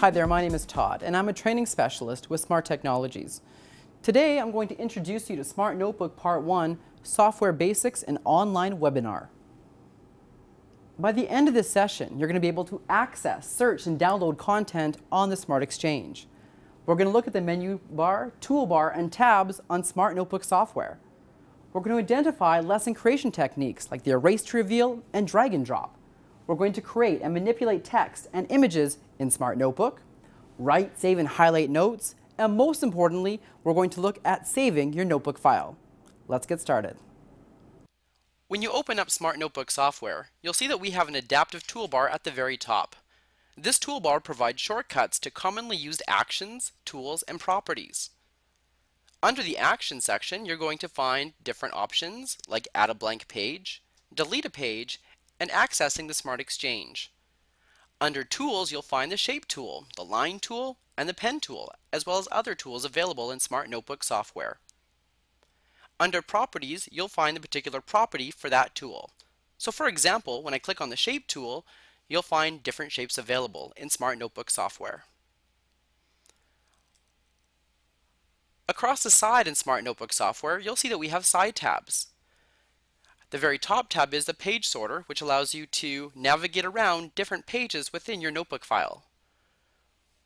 Hi there, my name is Todd, and I'm a training specialist with Smart Technologies. Today, I'm going to introduce you to Smart Notebook Part 1, Software Basics and Online Webinar. By the end of this session, you're going to be able to access, search, and download content on the Smart Exchange. We're going to look at the menu bar, toolbar, and tabs on Smart Notebook software. We're going to identify lesson creation techniques like the erase to reveal and drag and drop. We're going to create and manipulate text and images in Smart Notebook, write, save, and highlight notes, and most importantly, we're going to look at saving your notebook file. Let's get started. When you open up Smart Notebook software, you'll see that we have an adaptive toolbar at the very top. This toolbar provides shortcuts to commonly used actions, tools, and properties. Under the Action section, you're going to find different options like Add a blank page, Delete a page, and accessing the Smart Exchange. Under Tools, you'll find the Shape tool, the Line tool, and the Pen tool, as well as other tools available in Smart Notebook software. Under Properties, you'll find the particular property for that tool. So for example, when I click on the Shape tool, you'll find different shapes available in Smart Notebook software. Across the side in Smart Notebook software, you'll see that we have side tabs. The very top tab is the Page Sorter, which allows you to navigate around different pages within your notebook file.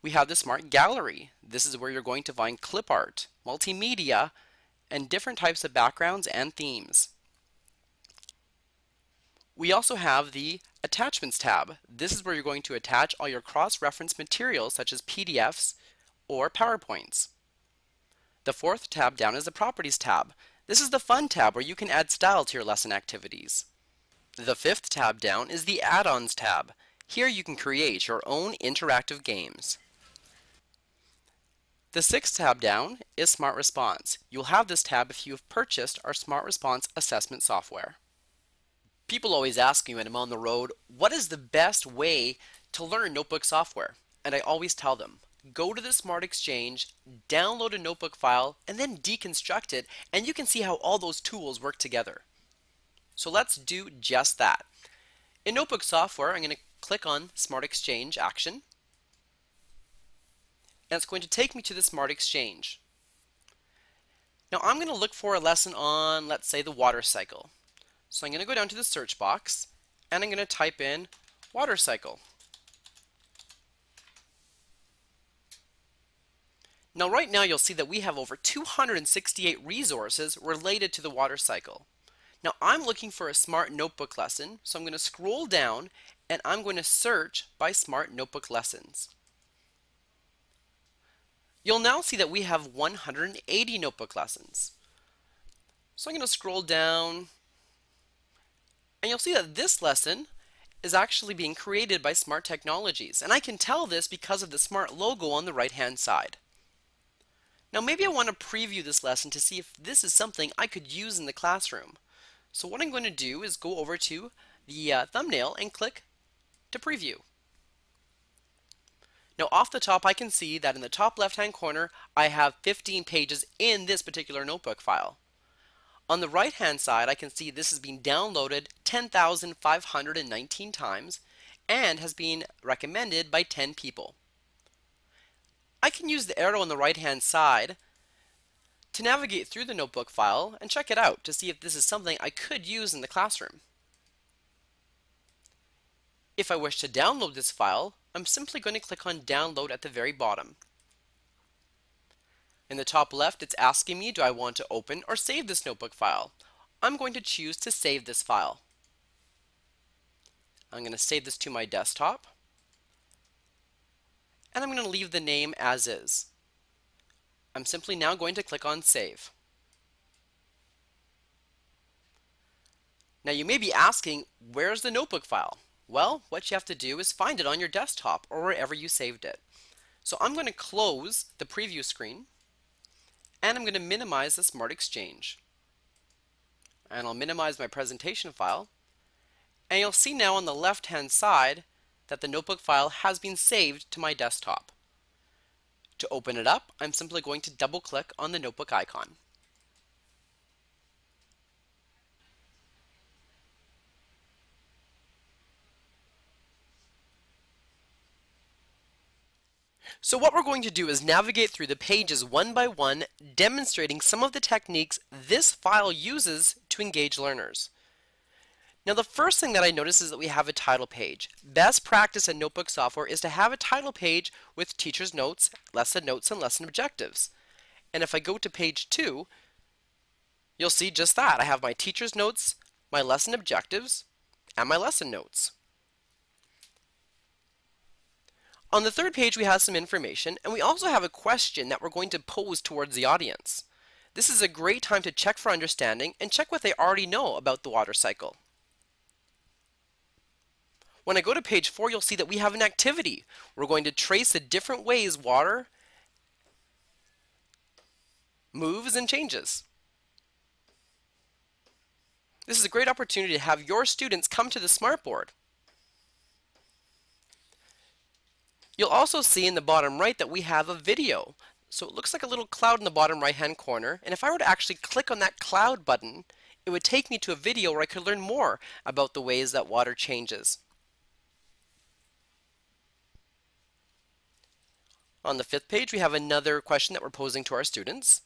We have the Smart Gallery. This is where you're going to find clip art, multimedia, and different types of backgrounds and themes. We also have the Attachments tab. This is where you're going to attach all your cross-reference materials such as PDFs or PowerPoints. The fourth tab down is the Properties tab. This is the Fun tab where you can add style to your lesson activities. The fifth tab down is the Add-ons tab. Here you can create your own interactive games. The sixth tab down is Smart Response. You'll have this tab if you have purchased our Smart Response assessment software. People always ask me when I'm on the road, what is the best way to learn notebook software? And I always tell them, go to the Smart Exchange, download a notebook file, and then deconstruct it, and you can see how all those tools work together. So let's do just that. In notebook software, I'm going to click on Smart Exchange action, and it's going to take me to the Smart Exchange. Now I'm going to look for a lesson on, let's say, the water cycle. So I'm going to go down to the search box, and I'm going to type in water cycle. Now right now you'll see that we have over 268 resources related to the water cycle. Now I'm looking for a Smart Notebook lesson, so I'm going to scroll down and I'm going to search by Smart Notebook lessons. You'll now see that we have 180 notebook lessons. So I'm going to scroll down and you'll see that this lesson is actually being created by Smart Technologies, and I can tell this because of the Smart logo on the right hand side. Now maybe I want to preview this lesson to see if this is something I could use in the classroom. So what I'm going to do is go over to the thumbnail and click to preview. Now off the top I can see that in the top left hand corner I have 15 pages in this particular notebook file. On the right hand side I can see this has been downloaded 10,519 times and has been recommended by 10 people. I can use the arrow on the right hand side to navigate through the notebook file and check it out to see if this is something I could use in the classroom. If I wish to download this file, I'm simply going to click on Download at the very bottom. In the top left, it's asking me, do I want to open or save this notebook file? I'm going to choose to save this file. I'm going to save this to my desktop, and I'm going to leave the name as is. I'm simply now going to click on Save. Now you may be asking, where's the notebook file? Well, what you have to do is find it on your desktop or wherever you saved it. So I'm going to close the preview screen, and I'm going to minimize the Smart Exchange. And I'll minimize my presentation file, and you'll see now on the left hand side that the notebook file has been saved to my desktop. To open it up, I'm simply going to double click on the notebook icon. So what we're going to do is navigate through the pages one by one, demonstrating some of the techniques this file uses to engage learners. Now the first thing that I notice is that we have a title page. Best practice in notebook software is to have a title page with teacher's notes, and lesson objectives. And if I go to page 2, you'll see just that. I have my teacher's notes, my lesson objectives, and my lesson notes. On the third page we have some information, and we also have a question that we're going to pose towards the audience. This is a great time to check for understanding and check what they already know about the water cycle. When I go to page 4, you'll see that we have an activity. We're going to trace the different ways water moves and changes. This is a great opportunity to have your students come to the smartboard. You'll also see in the bottom right that we have a video. So it looks like a little cloud in the bottom right hand corner, and if I were to actually click on that cloud button, it would take me to a video where I could learn more about the ways that water changes. On the 5th page, we have another question that we're posing to our students.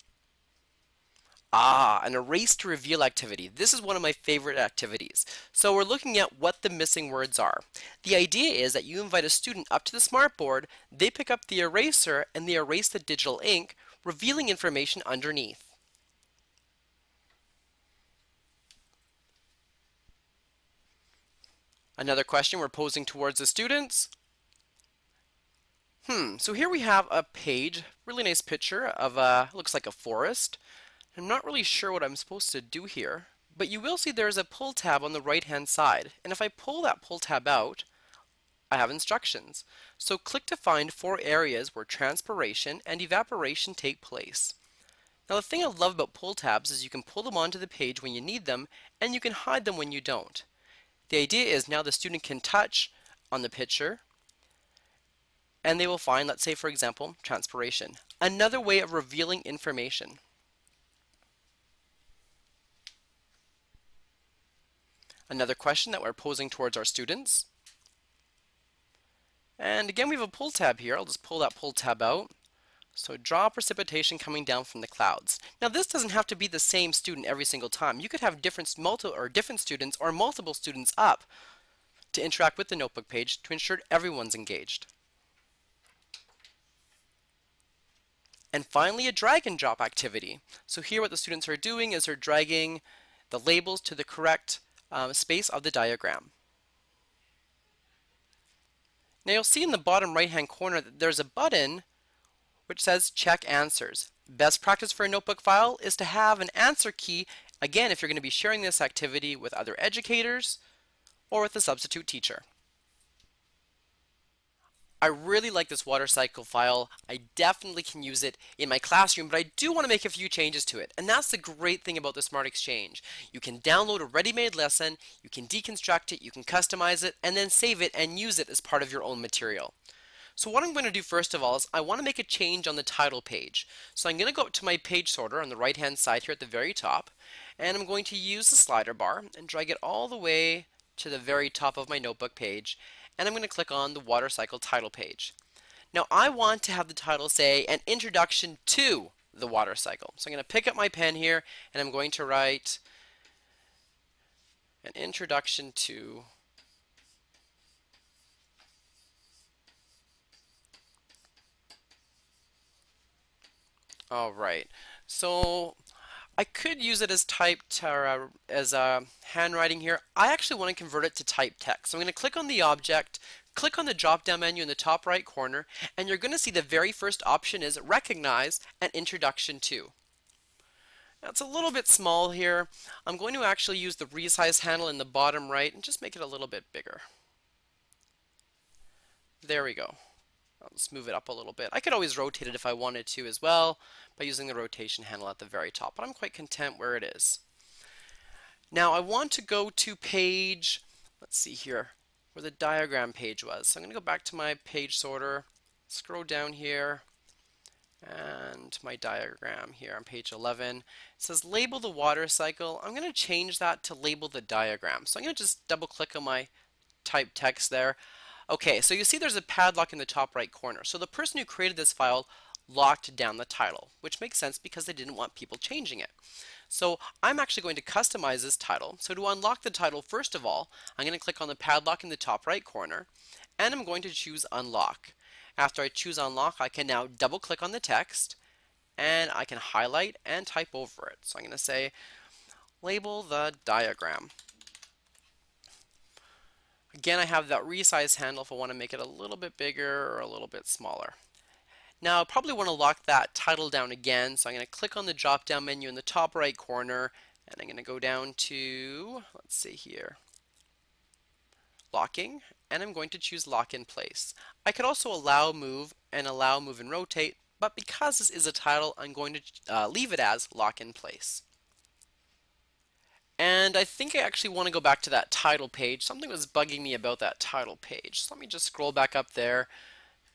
An erase to reveal activity. This is one of my favorite activities. So we're looking at what the missing words are. The idea is that you invite a student up to the smartboard, they pick up the eraser, and they erase the digital ink, revealing information underneath. Another question we're posing towards the students. So here we have a page, really nice picture of looks like a forest. I'm not really sure what I'm supposed to do here, but you will see there's a pull tab on the right hand side, and if I pull that pull tab out, I have instructions. So click to find 4 areas where transpiration and evaporation take place. Now the thing I love about pull tabs is you can pull them onto the page when you need them, and you can hide them when you don't. The idea is now the student can touch on the picture, and they will find, let's say for example, transpiration. Another way of revealing information. Another question that we're posing towards our students. And again we have a pull tab here. I'll just pull that pull tab out. So draw precipitation coming down from the clouds. Now this doesn't have to be the same student every single time. You could have different students or multiple students up to interact with the notebook page to ensure everyone's engaged. And finally, a drag and drop activity. So here what the students are doing is they're dragging the labels to the correct space of the diagram. Now you'll see in the bottom right hand corner that there's a button which says check answers. Best practice for a notebook file is to have an answer key, again if you're going to be sharing this activity with other educators or with a substitute teacher. I really like this water cycle file. I definitely can use it in my classroom, but I do want to make a few changes to it. And that's the great thing about the Smart Exchange. You can download a ready-made lesson, you can deconstruct it, you can customize it, and then save it and use it as part of your own material. So what I'm going to do first of all is I want to make a change on the title page. So I'm going to go up to my page sorter on the right hand side here at the very top, and I'm going to use the slider bar and drag it all the way to the very top of my notebook page, and I'm going to click on the water cycle title page. Now I want to have the title say an introduction to the water cycle. So I'm going to pick up my pen here and I'm going to write an introduction to Alright, so I could use it as typed or as handwriting here. I actually want to convert it to typed text. So I'm going to click on the object, click on the drop down menu in the top right corner, and you're going to see the very first option is recognize an introduction to. That's a little bit small here. I'm going to actually use the resize handle in the bottom right and just make it a little bit bigger. There we go. I'll just move it up a little bit. I could always rotate it if I wanted to as well by using the rotation handle at the very top, but I'm quite content where it is. Now I want to go to page, let's see here, where the diagram page was. So I'm going to go back to my page sorter, scroll down here, and my diagram here on page 11. It says label the water cycle. I'm going to change that to label the diagram. So I'm going to just double click on my typed text there. Okay, so you see there's a padlock in the top right corner. So the person who created this file locked down the title, which makes sense because they didn't want people changing it. So I'm actually going to customize this title. So to unlock the title, first of all, I'm going to click on the padlock in the top right corner, and I'm going to choose Unlock. After I choose Unlock, I can now double click on the text, and I can highlight and type over it. So I'm going to say, label the diagram. Again, I have that resize handle if I want to make it a little bit bigger or a little bit smaller. Now I probably want to lock that title down again, so I'm going to click on the drop down menu in the top right corner, and I'm going to go down to, let's see here, locking, and I'm going to choose lock in place. I could also allow move and rotate, but because this is a title, I'm going to leave it as lock in place. And I think I actually want to go back to that title page. Something was bugging me about that title page. So let me just scroll back up there.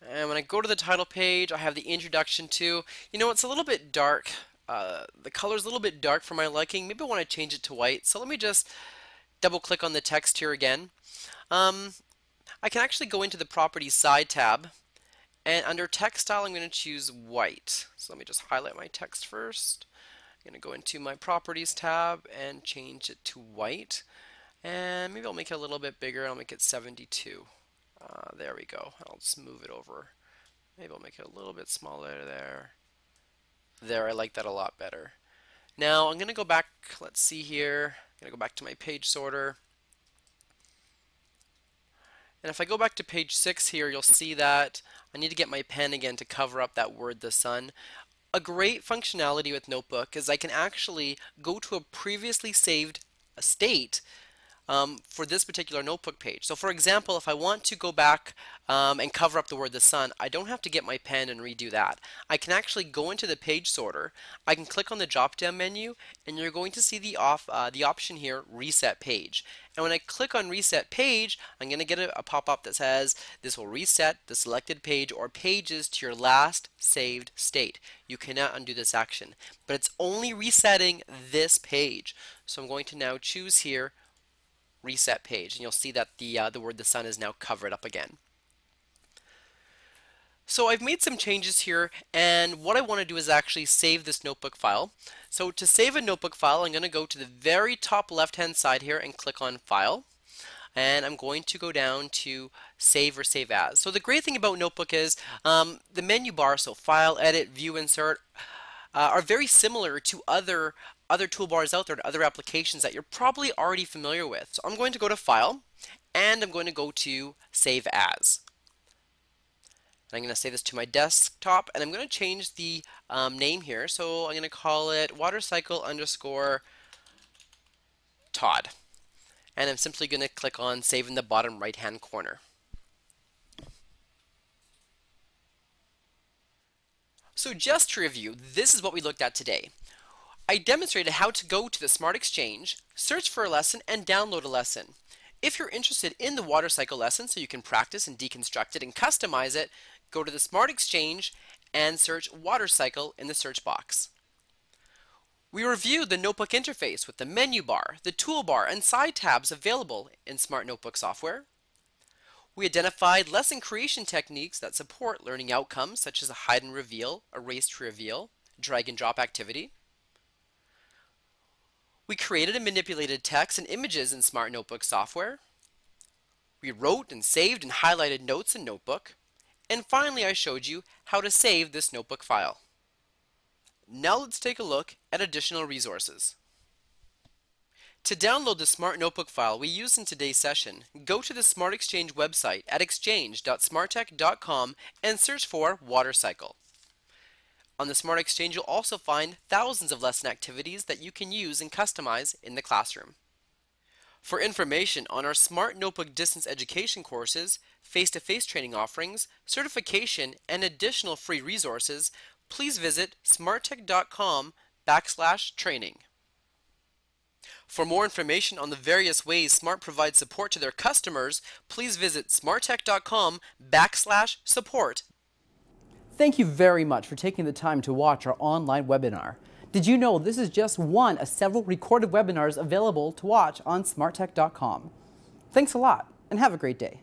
And when I go to the title page, I have the introduction to, it's a little bit dark. The color's a little bit dark for my liking. Maybe I want to change it to white. So let me just double click on the text here again. I can actually go into the Properties side tab. And under text style, I'm going to choose white. So let me just highlight my text first. I'm going to go into my Properties tab and change it to white. And maybe I'll make it a little bit bigger. I'll make it 72. There we go. I'll just move it over. Maybe I'll make it a little bit smaller there. There, I like that a lot better. Now I'm going to go back, let's see here. I'm going to go back to my page sorter. And if I go back to page 6 here, you'll see that I need to get my pen again to cover up that word, the sun. A great functionality with Notebook is I can actually go to a previously saved state for this particular notebook page. So for example, if I want to go back and cover up the word the sun, I don't have to get my pen and redo that. I can actually go into the page sorter, I can click on the drop down menu, and you're going to see the option here, reset page. And when I click on reset page, I'm going to get a pop-up that says this will reset the selected page or pages to your last saved state. You cannot undo this action, but it's only resetting this page. So I'm going to now choose here reset page, and you'll see that the word the sun is now covered up again. So I've made some changes here, and what I want to do is actually save this notebook file. So to save a notebook file, I'm going to go to the very top left hand side here and click on File, and I'm going to go down to Save or Save As. So the great thing about Notebook is the menu bar, so File, Edit, View, Insert, are very similar to other toolbars out there, to other applications that you're probably already familiar with. So I'm going to go to File, and I'm going to go to Save As. And I'm going to save this to my desktop, and I'm going to change the name here. So I'm going to call it watercycle_Todd. And I'm simply going to click on Save in the bottom right hand corner. So just to review, this is what we looked at today. I demonstrated how to go to the Smart Exchange, search for a lesson, and download a lesson. If you're interested in the water cycle lesson so you can practice and deconstruct it and customize it, go to the Smart Exchange and search water cycle in the search box. We reviewed the notebook interface with the menu bar, the toolbar, and side tabs available in Smart Notebook software. We identified lesson creation techniques that support learning outcomes such as a hide and reveal, erase to reveal, drag and drop activity. We created and manipulated text and images in Smart Notebook software. We wrote and saved and highlighted notes in Notebook. And finally, I showed you how to save this notebook file. Now let's take a look at additional resources. To download the Smart Notebook file we used in today's session, go to the Smart Exchange website at exchange.smarttech.com and search for Water Cycle. On the Smart Exchange, you'll also find thousands of lesson activities that you can use and customize in the classroom. For information on our Smart Notebook distance education courses, face-to-face training offerings, certification, and additional free resources, please visit smarttech.com/training. For more information on the various ways Smart provides support to their customers, please visit smarttech.com/support. Thank you very much for taking the time to watch our online webinar. Did you know this is just one of several recorded webinars available to watch on smarttech.com? Thanks a lot, and have a great day.